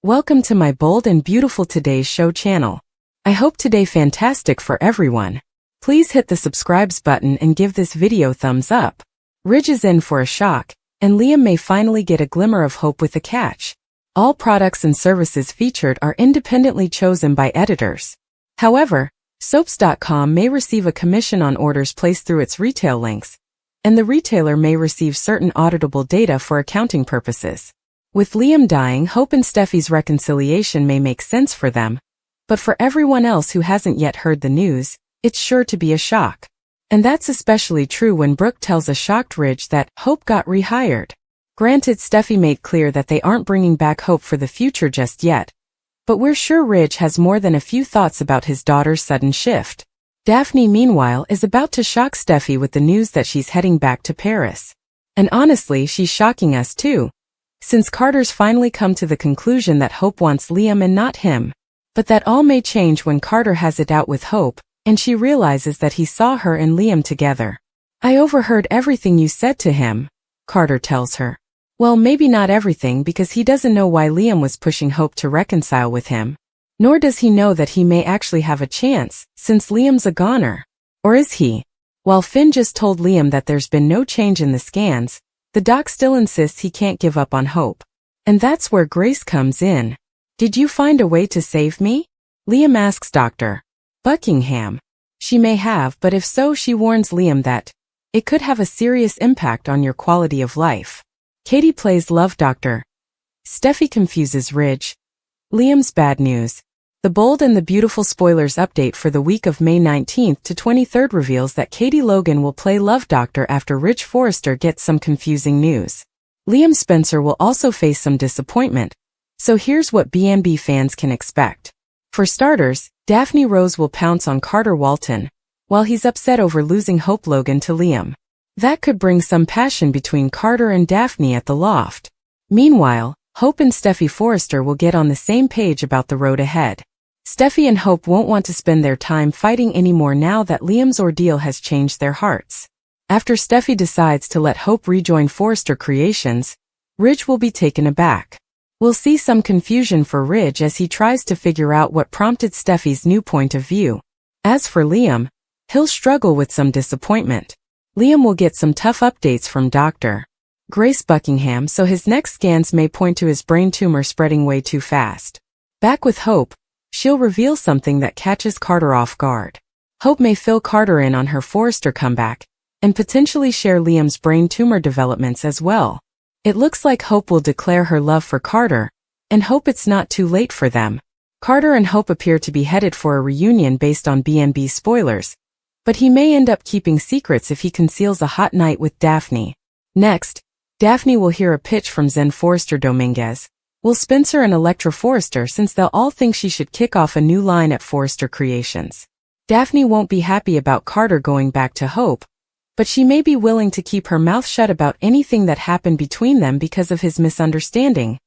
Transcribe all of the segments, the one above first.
Welcome to my bold and beautiful Today's Show channel. I hope today fantastic for everyone. Please hit the subscribes button and give this video thumbs up. Ridge is in for a shock, and Liam may finally get a glimmer of hope with a catch. All products and services featured are independently chosen by editors. However, soaps.com may receive a commission on orders placed through its retail links, and the retailer may receive certain auditable data for accounting purposes. With Liam dying, Hope and Steffi's reconciliation may make sense for them, but for everyone else who hasn't yet heard the news, it's sure to be a shock. And that's especially true when Brooke tells a shocked Ridge that Hope got rehired. Granted, Steffi made clear that they aren't bringing back Hope for the future just yet, but we're sure Ridge has more than a few thoughts about his daughter's sudden shift. Daphne, meanwhile, is about to shock Steffi with the news that she's heading back to Paris. And honestly, she's shocking us too, since Carter's finally come to the conclusion that Hope wants Liam and not him. But that all may change when Carter has it out with Hope, and she realizes that he saw her and Liam together. "I overheard everything you said to him," Carter tells her. Well, maybe not everything, because he doesn't know why Liam was pushing Hope to reconcile with him. Nor does he know that he may actually have a chance, since Liam's a goner. Or is he? While Finn just told Liam that there's been no change in the scans, the doc still insists he can't give up on Hope. And that's where Grace comes in. "Did you find a way to save me?" Liam asks Dr. Buckingham. She may have, but if so, she warns Liam that it could have a serious impact on your quality of life. Katie plays love doctor. Steffi confuses Ridge. Liam's bad news. The Bold and the Beautiful spoilers update for the week of May 19th to 23rd reveals that Katie Logan will play Love Doctor after Ridge Forrester gets some confusing news. Liam Spencer will also face some disappointment, so here's what B&B fans can expect. For starters, Daphne Rose will pounce on Carter Walton, while he's upset over losing Hope Logan to Liam. That could bring some passion between Carter and Daphne at the loft. Meanwhile, Hope and Steffi Forrester will get on the same page about the road ahead. Steffi and Hope won't want to spend their time fighting anymore now that Liam's ordeal has changed their hearts. After Steffi decides to let Hope rejoin Forrester Creations, Ridge will be taken aback. We'll see some confusion for Ridge as he tries to figure out what prompted Steffi's new point of view. As for Liam, he'll struggle with some disappointment. Liam will get some tough updates from Dr. Grace Buckingham, so his next scans may point to his brain tumor spreading way too fast. Back with Hope, she'll reveal something that catches Carter off guard. Hope may fill Carter in on her Forrester comeback, and potentially share Liam's brain tumor developments as well. It looks like Hope will declare her love for Carter, and hope it's not too late for them. Carter and Hope appear to be headed for a reunion based on B&B spoilers, but he may end up keeping secrets if he conceals a hot night with Daphne. Next, Daphne will hear a pitch from Zen Forrester Dominguez. Will Spencer and Electra Forrester, since they'll all think she should kick off a new line at Forrester Creations. Daphne won't be happy about Carter going back to Hope, but she may be willing to keep her mouth shut about anything that happened between them because of his misunderstanding.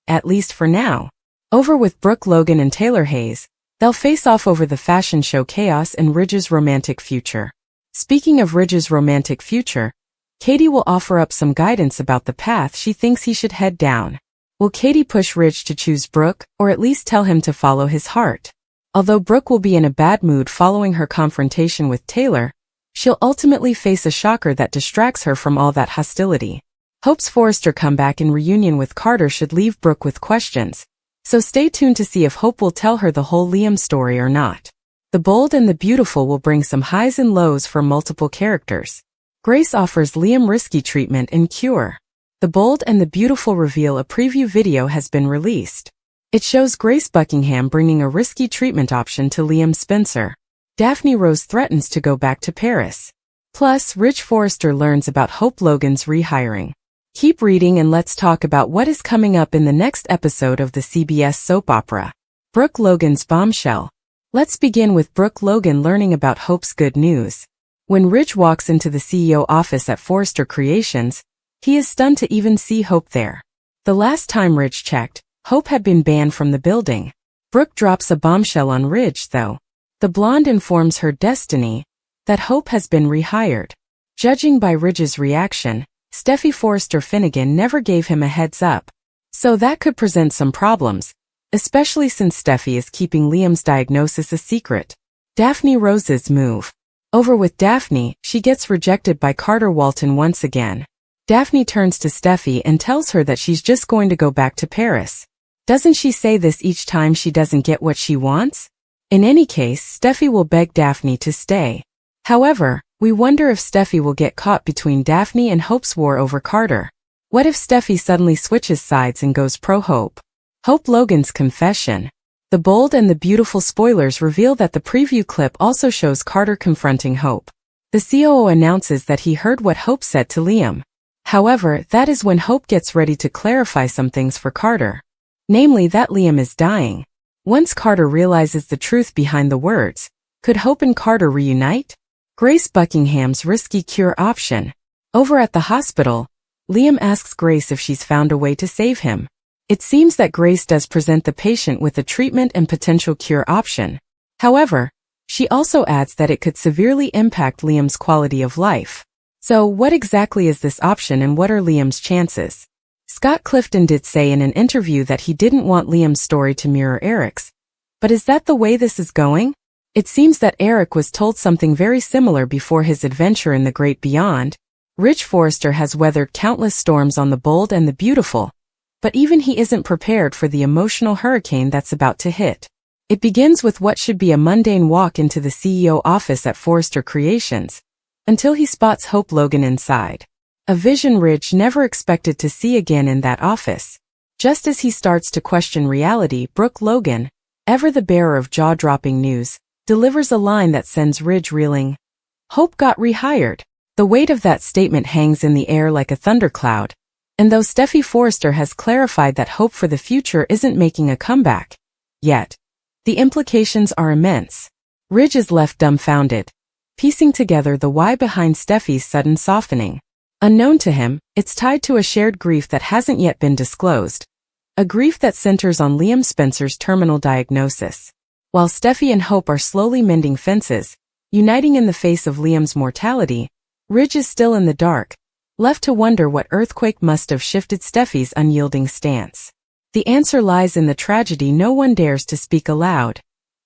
At least for now. Over with Brooke, Logan and Taylor Hayes, they'll face off over the fashion show Chaos and Ridge's romantic future. Speaking of Ridge's romantic future, Katie will offer up some guidance about the path she thinks he should head down. Will Katie push Ridge to choose Brooke, or at least tell him to follow his heart? Although Brooke will be in a bad mood following her confrontation with Taylor, she'll ultimately face a shocker that distracts her from all that hostility. Hope's Forrester comeback and reunion with Carter should leave Brooke with questions, so stay tuned to see if Hope will tell her the whole Liam story or not. The Bold and the Beautiful will bring some highs and lows for multiple characters. Grace offers Liam risky treatment and cure. The Bold and the Beautiful reveal a preview video has been released. It shows Grace Buckingham bringing a risky treatment option to Liam Spencer. Daphne Rose threatens to go back to Paris. Plus, Ridge Forrester learns about Hope Logan's rehiring. Keep reading and let's talk about what is coming up in the next episode of the CBS soap opera. Brooke Logan's Bombshell. Let's begin with Brooke Logan learning about Hope's good news. When Ridge walks into the CEO office at Forrester Creations, he is stunned to even see Hope there. The last time Ridge checked, Hope had been banned from the building. Brooke drops a bombshell on Ridge, though. The blonde informs her Destiny that Hope has been rehired. Judging by Ridge's reaction, Steffi Forrester Finnegan never gave him a heads up, so that could present some problems, especially since Steffi is keeping Liam's diagnosis a secret. Daphne Rose's move. Over with Daphne, she gets rejected by Carter Walton once again. Daphne turns to Steffi and tells her that she's just going to go back to Paris. Doesn't she say this each time she doesn't get what she wants? In any case, Steffi will beg Daphne to stay. However, we wonder if Steffi will get caught between Daphne and Hope's war over Carter. What if Steffi suddenly switches sides and goes pro-Hope? Hope Logan's confession. The bold and the beautiful spoilers reveal that the preview clip also shows Carter confronting Hope. The COO announces that he heard what Hope said to Liam. However, that is when Hope gets ready to clarify some things for Carter. Namely that Liam is dying. Once Carter realizes the truth behind the words, could Hope and Carter reunite? Grace Buckingham's risky cure option. Over at the hospital, Liam asks Grace if she's found a way to save him. It seems that Grace does present the patient with a treatment and potential cure option. However, she also adds that it could severely impact Liam's quality of life. So, what exactly is this option and what are Liam's chances? Scott Clifton did say in an interview that he didn't want Liam's story to mirror Eric's. But is that the way this is going? It seems that Eric was told something very similar before his adventure in the great beyond. Rich Forrester has weathered countless storms on the bold and the beautiful, but even he isn't prepared for the emotional hurricane that's about to hit. It begins with what should be a mundane walk into the CEO office at Forrester Creations, until he spots Hope Logan inside. A vision Ridge never expected to see again in that office. Just as he starts to question reality, Brooke Logan, ever the bearer of jaw-dropping news, delivers a line that sends Ridge reeling. Hope got rehired. The weight of that statement hangs in the air like a thundercloud. And though Steffi Forrester has clarified that Hope for the future isn't making a comeback yet, the implications are immense. Ridge is left dumbfounded, piecing together the why behind Steffi's sudden softening. Unknown to him, it's tied to a shared grief that hasn't yet been disclosed. A grief that centers on Liam Spencer's terminal diagnosis. While Steffi and Hope are slowly mending fences, uniting in the face of Liam's mortality, Ridge is still in the dark, left to wonder what earthquake must have shifted Steffi's unyielding stance. The answer lies in the tragedy no one dares to speak aloud.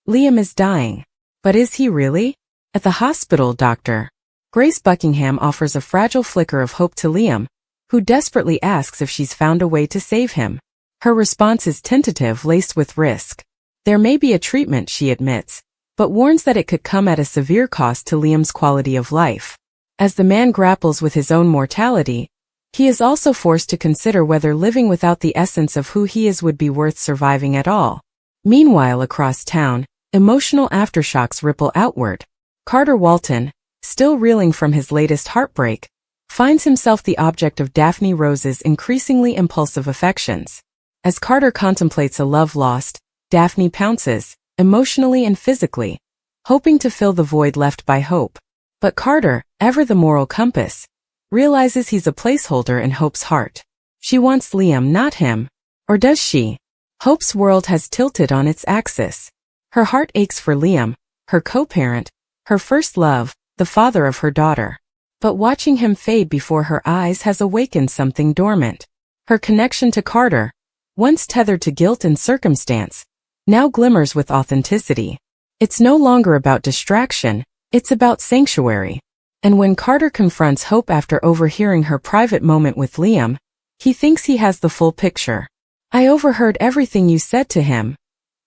Liam is dying. But is he really? At the hospital, Dr. Grace Buckingham offers a fragile flicker of hope to Liam, who desperately asks if she's found a way to save him. Her response is tentative, laced with risk. There may be a treatment, she admits, but warns that it could come at a severe cost to Liam's quality of life. As the man grapples with his own mortality, he is also forced to consider whether living without the essence of who he is would be worth surviving at all. Meanwhile, across town, emotional aftershocks ripple outward. Carter Walton, still reeling from his latest heartbreak, finds himself the object of Daphne Rose's increasingly impulsive affections. As Carter contemplates a love lost, Daphne pounces, emotionally and physically, hoping to fill the void left by Hope. But Carter, ever the moral compass, realizes he's a placeholder in Hope's heart. She wants Liam, not him. Or does she? Hope's world has tilted on its axis. Her heart aches for Liam, her co-parent, her first love, the father of her daughter. But watching him fade before her eyes has awakened something dormant. Her connection to Carter, once tethered to guilt and circumstance, now glimmers with authenticity. It's no longer about distraction, it's about sanctuary. And when Carter confronts Hope after overhearing her private moment with Liam, he thinks he has the full picture. "I overheard everything you said to him,"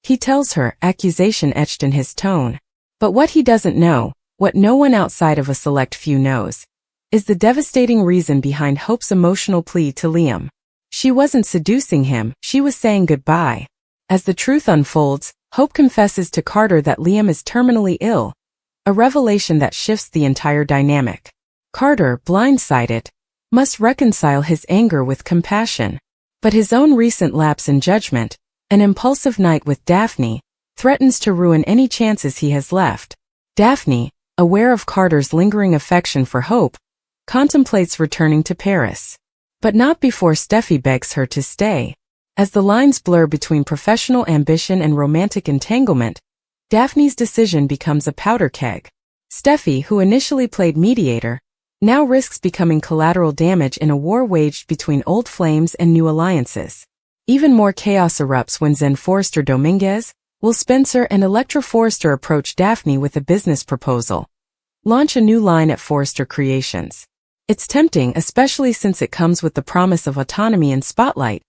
he tells her, accusation etched in his tone. But what he doesn't know, what no one outside of a select few knows, is the devastating reason behind Hope's emotional plea to Liam. She wasn't seducing him, she was saying goodbye. As the truth unfolds, Hope confesses to Carter that Liam is terminally ill, a revelation that shifts the entire dynamic. Carter, blindsided, must reconcile his anger with compassion. But his own recent lapse in judgment, an impulsive night with Daphne, threatens to ruin any chances he has left. Daphne, aware of Carter's lingering affection for Hope, contemplates returning to Paris. But not before Steffi begs her to stay. As the lines blur between professional ambition and romantic entanglement, Daphne's decision becomes a powder keg. Steffi, who initially played mediator, now risks becoming collateral damage in a war waged between old flames and new alliances. Even more chaos erupts when Zen Forrester Dominguez, Will Spencer and Electra Forrester approach Daphne with a business proposal. Launch a new line at Forrester Creations. It's tempting, especially since it comes with the promise of autonomy and spotlight,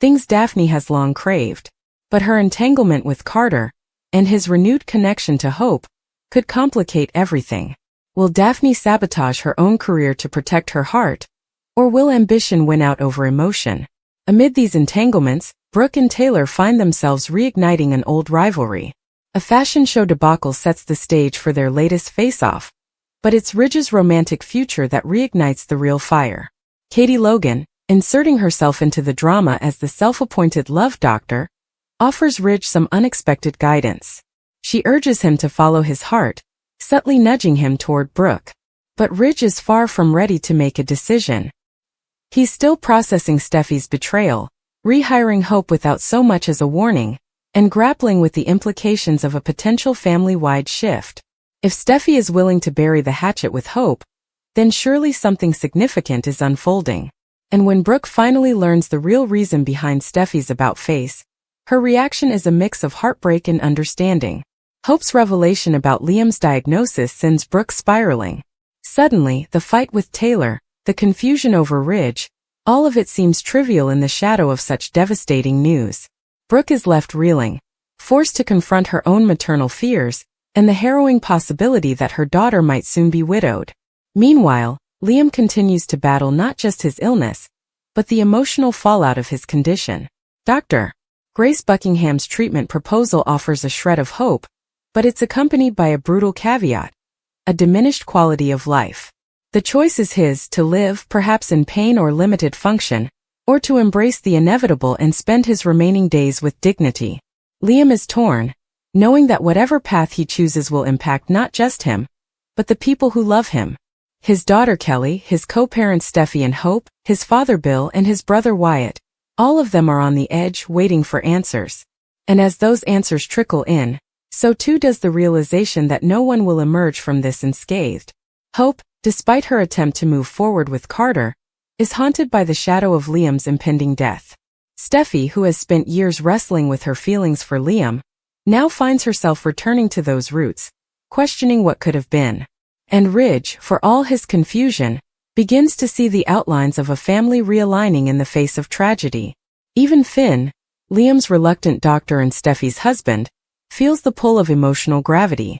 things Daphne has long craved. But her entanglement with Carter, and his renewed connection to Hope, could complicate everything. Will Daphne sabotage her own career to protect her heart, or will ambition win out over emotion? Amid these entanglements, Brooke and Taylor find themselves reigniting an old rivalry. A fashion show debacle sets the stage for their latest face-off, but it's Ridge's romantic future that reignites the real fire. Katie Logan, inserting herself into the drama as the self-appointed love doctor, offers Ridge some unexpected guidance. She urges him to follow his heart, subtly nudging him toward Brooke. But Ridge is far from ready to make a decision. He's still processing Steffi's betrayal, rehiring Hope without so much as a warning, and grappling with the implications of a potential family-wide shift. If Steffi is willing to bury the hatchet with Hope, then surely something significant is unfolding. And when Brooke finally learns the real reason behind Steffi's about-face, her reaction is a mix of heartbreak and understanding. Hope's revelation about Liam's diagnosis sends Brooke spiraling. Suddenly, the fight with Taylor, the confusion over Ridge, all of it seems trivial in the shadow of such devastating news. Brooke is left reeling, forced to confront her own maternal fears, and the harrowing possibility that her daughter might soon be widowed. Meanwhile, Liam continues to battle not just his illness, but the emotional fallout of his condition. Dr. Grace Buckingham's treatment proposal offers a shred of hope, but it's accompanied by a brutal caveat: a diminished quality of life. The choice is his: to live, perhaps in pain or limited function, or to embrace the inevitable and spend his remaining days with dignity. Liam is torn, knowing that whatever path he chooses will impact not just him, but the people who love him. His daughter Kelly, his co-parents Steffi and Hope, his father Bill and his brother Wyatt, all of them are on the edge, waiting for answers. And as those answers trickle in, so too does the realization that no one will emerge from this unscathed. Hope, despite her attempt to move forward with Carter, is haunted by the shadow of Liam's impending death. Steffi, who has spent years wrestling with her feelings for Liam, now finds herself returning to those roots, questioning what could have been. And Ridge, for all his confusion, begins to see the outlines of a family realigning in the face of tragedy. Even Finn, Liam's reluctant doctor and Steffi's husband, feels the pull of emotional gravity.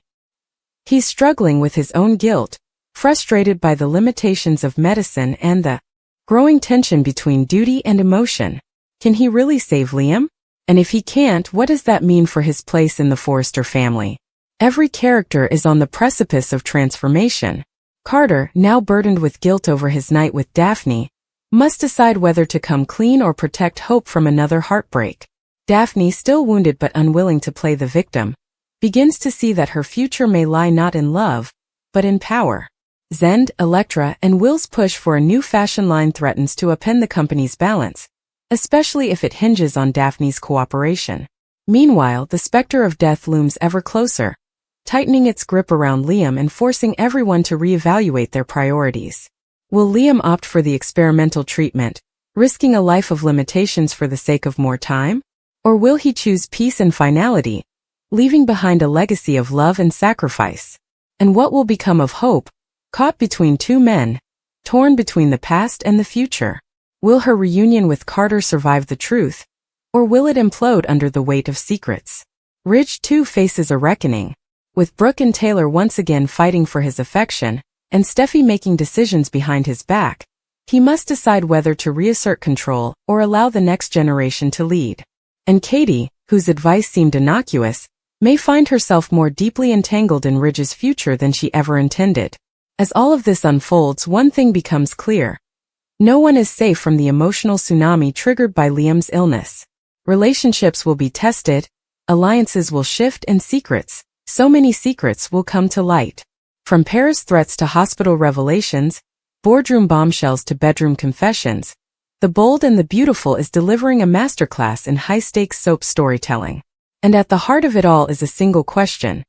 He's struggling with his own guilt, frustrated by the limitations of medicine and the growing tension between duty and emotion. Can he really save Liam? And if he can't, what does that mean for his place in the Forrester family? Every character is on the precipice of transformation. Carter, now burdened with guilt over his night with Daphne, must decide whether to come clean or protect Hope from another heartbreak. Daphne, still wounded but unwilling to play the victim, begins to see that her future may lie not in love, but in power. Zend, Electra, and Will's push for a new fashion line threatens to upend the company's balance, especially if it hinges on Daphne's cooperation. Meanwhile, the specter of death looms ever closer, tightening its grip around Liam and forcing everyone to reevaluate their priorities. Will Liam opt for the experimental treatment, risking a life of limitations for the sake of more time? Or will he choose peace and finality, leaving behind a legacy of love and sacrifice? And what will become of Hope, caught between two men, torn between the past and the future? Will her reunion with Carter survive the truth, or will it implode under the weight of secrets? Ridge too faces a reckoning, with Brooke and Taylor once again fighting for his affection, and Steffi making decisions behind his back. He must decide whether to reassert control or allow the next generation to lead. And Katie, whose advice seemed innocuous, may find herself more deeply entangled in Ridge's future than she ever intended. As all of this unfolds, one thing becomes clear: no one is safe from the emotional tsunami triggered by Liam's illness. Relationships will be tested, alliances will shift, and secrets, so many secrets, will come to light. From Paris threats to hospital revelations, boardroom bombshells to bedroom confessions, The Bold and the Beautiful is delivering a masterclass in high-stakes soap storytelling. And at the heart of it all is a single question: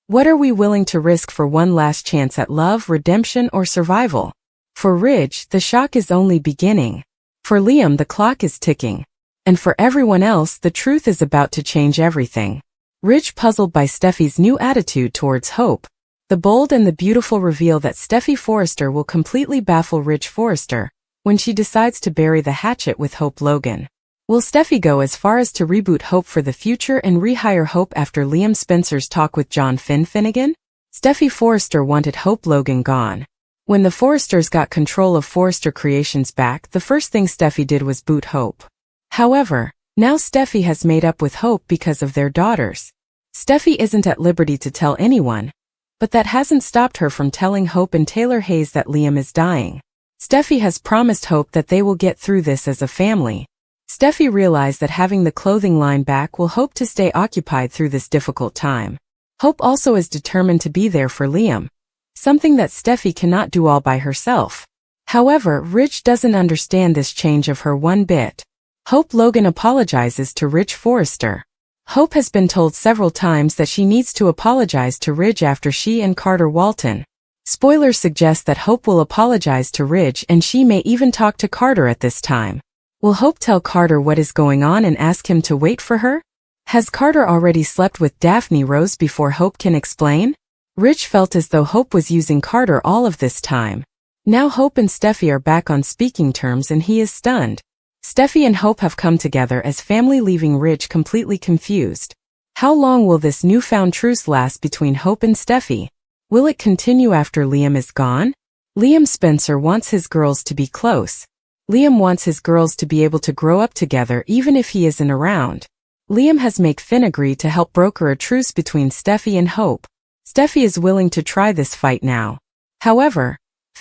what are we willing to risk for one last chance at love, redemption, or survival? For Ridge, the shock is only beginning. For Liam, the clock is ticking. And for everyone else, the truth is about to change everything. Ridge puzzled by Steffi's new attitude towards Hope. The bold and the beautiful reveal that Steffi Forrester will completely baffle Ridge Forrester when she decides to bury the hatchet with Hope Logan. Will Steffi go as far as to reboot Hope for the future and rehire Hope after Liam Spencer's talk with John Finnegan? Steffi Forrester wanted Hope Logan gone. When the Forresters got control of Forrester Creations back, the first thing Steffi did was boot Hope. However, now Steffi has made up with Hope because of their daughters. Steffi isn't at liberty to tell anyone, but that hasn't stopped her from telling Hope and Taylor Hayes that Liam is dying. Steffi has promised Hope that they will get through this as a family. Steffi realized that having the clothing line back will help to stay occupied through this difficult time. Hope also is determined to be there for Liam, something that Steffi cannot do all by herself. However, Ridge doesn't understand this change of her one bit. Hope Logan apologizes to Ridge Forrester. Hope has been told several times that she needs to apologize to Ridge after she and Carter Walton. Spoilers suggest that Hope will apologize to Ridge and she may even talk to Carter at this time. Will Hope tell Carter what is going on and ask him to wait for her? Has Carter already slept with Daphne Rose before Hope can explain? Ridge felt as though Hope was using Carter all of this time. Now Hope and Steffi are back on speaking terms and he is stunned. Steffi and Hope have come together as family, leaving Ridge completely confused. How long will this newfound truce last between Hope and Steffi? Will it continue after Liam is gone? Liam Spencer wants his girls to be close. Liam wants his girls to be able to grow up together even if he isn't around. Liam has made Finn agree to help broker a truce between Steffi and Hope. Steffi is willing to try this fight now. However,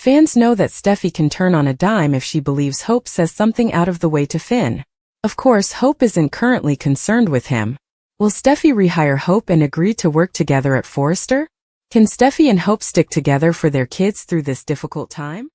fans know that Steffi can turn on a dime if she believes Hope says something out of the way to Finn. Of course, Hope isn't currently concerned with him. Will Steffi rehire Hope and agree to work together at Forrester? Can Steffi and Hope stick together for their kids through this difficult time?